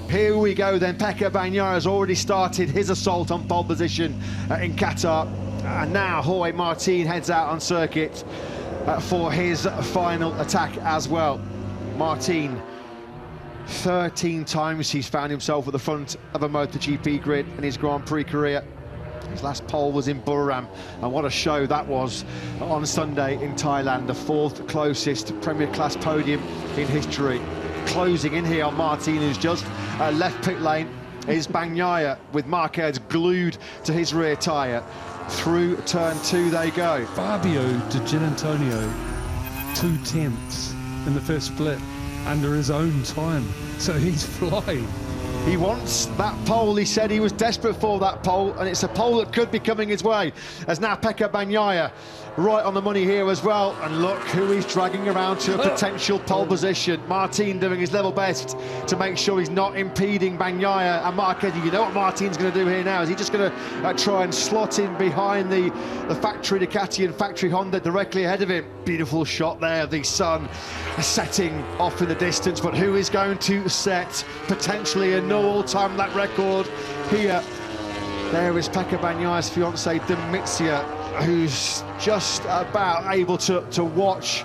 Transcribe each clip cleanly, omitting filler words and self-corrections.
Here we go then. Pecco Bagnaia has already started his assault on pole position in Qatar. And now Jorge Martin heads out on circuit for his final attack as well. Martin, 13 times he's found himself at the front of a MotoGP grid in his Grand Prix career. His last pole was in Buriram, and what a show that was on Sunday in Thailand, the fourth closest Premier Class podium in history. Closing in here on Martin, who's just left pit lane, is Bagnaia, with Marquez glued to his rear tyre. Through turn 2 they go. Fabio Di Giannantonio, 2/10 in the first split under his own time, so he's flying. He wants that pole. He said he was desperate for that pole, and it's a pole that could be coming his way. As now Pecco Bagnaia right on the money here as well, and look who he's dragging around to a potential pole position. Martin doing his level best to make sure he's not impeding Bagnaia and Marquez. You know what Martin's going to do here now? Is he just going to try and slot in behind the factory Ducati and factory Honda directly ahead of him? Beautiful shot there of the sun setting off in the distance, but who is going to set potentially a no all-time lap record here? There is Pecco Bagnaia's fiancée Demizia, who's just about able to watch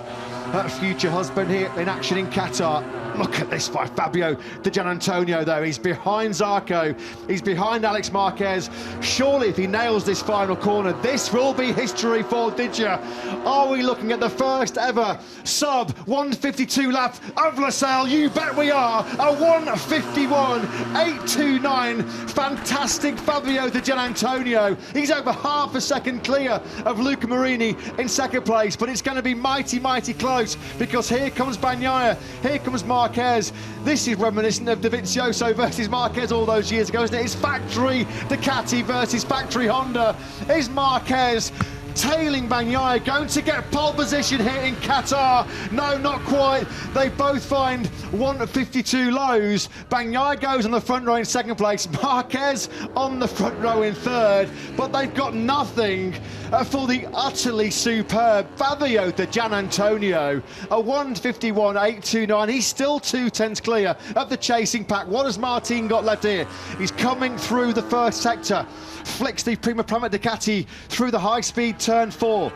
her future husband here in action in Qatar. Look at this by Fabio Di Giannantonio, though. He's behind Zarco. He's behind Alex Marquez. Surely, if he nails this final corner, this will be history for Digia. Are we looking at the first ever sub-152 lap of Lusail? You bet we are. A 1:51.829. Fantastic Fabio Di Giannantonio. He's over half a second clear of Luca Marini in second place, but it's going to be mighty, mighty close, because here comes Bagnaia. Here comes Marquez. This is reminiscent of Dovizioso versus Marquez all those years ago, isn't it? It's factory Ducati versus factory Honda. Is Marquez tailing Bagnaia, going to get pole position here in Qatar? No, not quite. They both find 1:52 lows. Bagnaia goes on the front row in second place, Marquez on the front row in third, but they've got nothing for the utterly superb Fabio Di Giannantonio. A 1:51.829. He's still 2/10 clear of the chasing pack. What has Martin got left here? He's coming through the first sector, flicks the Prima Prama Ducati through the high-speed turn 4.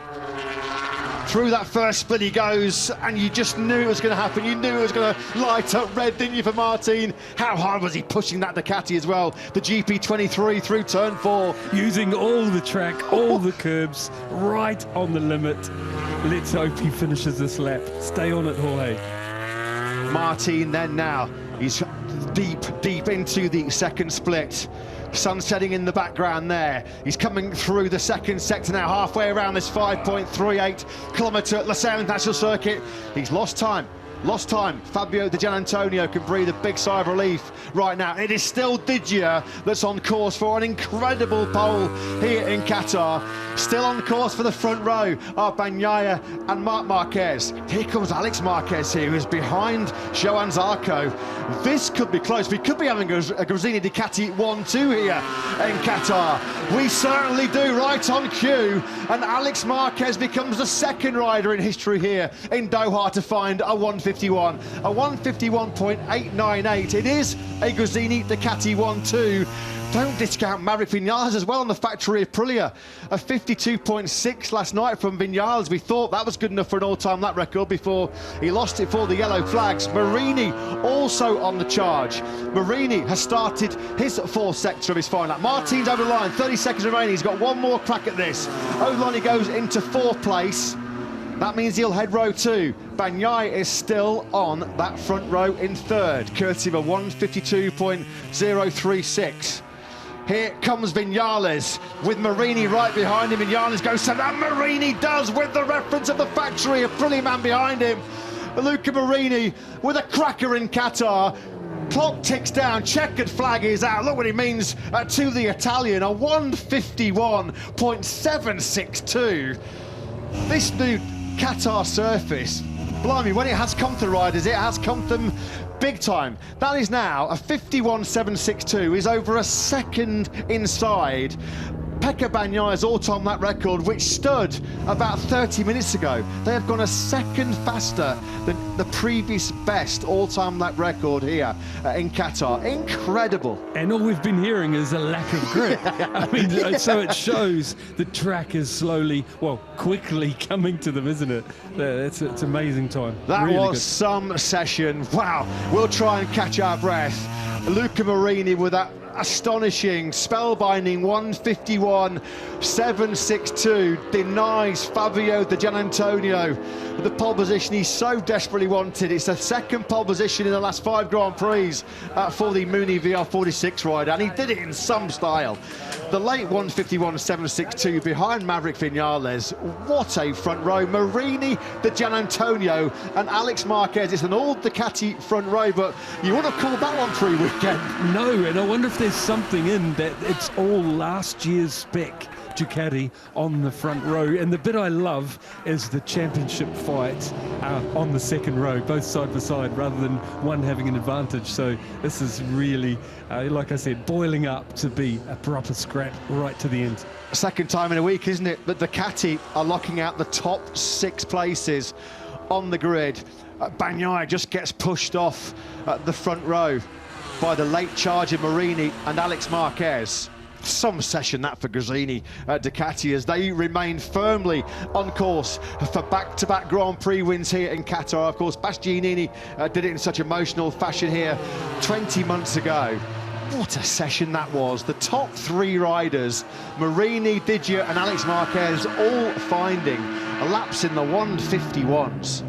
Through that first split he goes, and you just knew it was going to happen. You knew it was going to light up red, didn't you, for Martin? How hard was he pushing that Ducati as well? The GP23 through turn 4. Using all the track, all the curbs, right on the limit. Let's hope he finishes this lap. Stay on it, Jorge. Martin then now, he's deep into the second split. Sun setting in the background there. He's coming through the second sector now, halfway around this 5.38 kilometre Lusail International Circuit. He's lost time. Fabio Di Giannantonio can breathe a big sigh of relief right now. It is still Digia that's on course for an incredible pole here in Qatar. Still on course for the front row are Bagnaia and Marc Marquez. Here comes Alex Marquez here, who's behind Johan Zarco. This could be close. We could be having a Gresini Ducati 1-2 here in Qatar. We certainly do, right on cue. And Alex Marquez becomes the second rider in history here in Doha to find a 1:51, a 1:51.898. It is a Gresini Ducati 1-2. Don't discount Maverick Vinales as well on the factory Aprilia. A 52.6 last night from Vinales. We thought that was good enough for an all-time lap record before he lost it for the yellow flags. Marini also on the charge. Marini has started his fourth sector of his final lap. Martin's over the line, 30 seconds remaining. He's got one more crack at this. Olani goes into fourth place. That means he'll head row 2. Bagnaia is still on that front row in third, courtesy of a 1:52.036. Here comes Vinales with Marini right behind him. Vinales goes to that. Marini does, with the reference of the factory, a brilliant man behind him. Luca Marini with a cracker in Qatar. Clock ticks down, checkered flag is out. Look what it means to the Italian, a 1:51.762. This new Qatar surface, blimey, when it has come to riders, it has come to them big time. That is now a 51.762, is over a second inside Pecco Bagnaia's all-time lap record, which stood about 30 minutes ago, they have gone a second faster than the previous best all-time lap record here in Qatar. Incredible. And all we've been hearing is a lack of grip. I mean, so it shows the track is slowly, well, quickly coming to them, isn't it? It's amazing time. That really was good. some session. Wow. We'll try and catch our breath. Luca Marini with that astonishing, spellbinding 151.762 denies Fabio Di Giannantonio the pole position he so desperately wanted. It's the second pole position in the last 5 Grand Prix for the Mooney VR46 rider, and he did it in some style. The late 151.762 behind Maverick Vinales. What a front row. Marini, Di Giannantonio and Alex Marquez. It's an all Ducati front row, but you would have called that one pre-weekend. No, and I wonder if there's something in that it's all last year's spec Ducati on the front row. And the bit I love is the championship fight on the second row, both side by side, rather than one having an advantage. So this is really, like I said, boiling up to be a proper scrap right to the end. Second time in a week, isn't it? But Ducati are locking out the top 6 places on the grid. Bagnaia just gets pushed off the front row by the late charger Marini and Alex Marquez. Some session that for Gresini Ducati, as they remain firmly on course for back-to-back Grand Prix wins here in Qatar. Of course, Bastianini did it in such emotional fashion here 20 months ago. What a session that was. The top 3 riders, Marini, Digia and Alex Marquez, all finding laps in the 151s.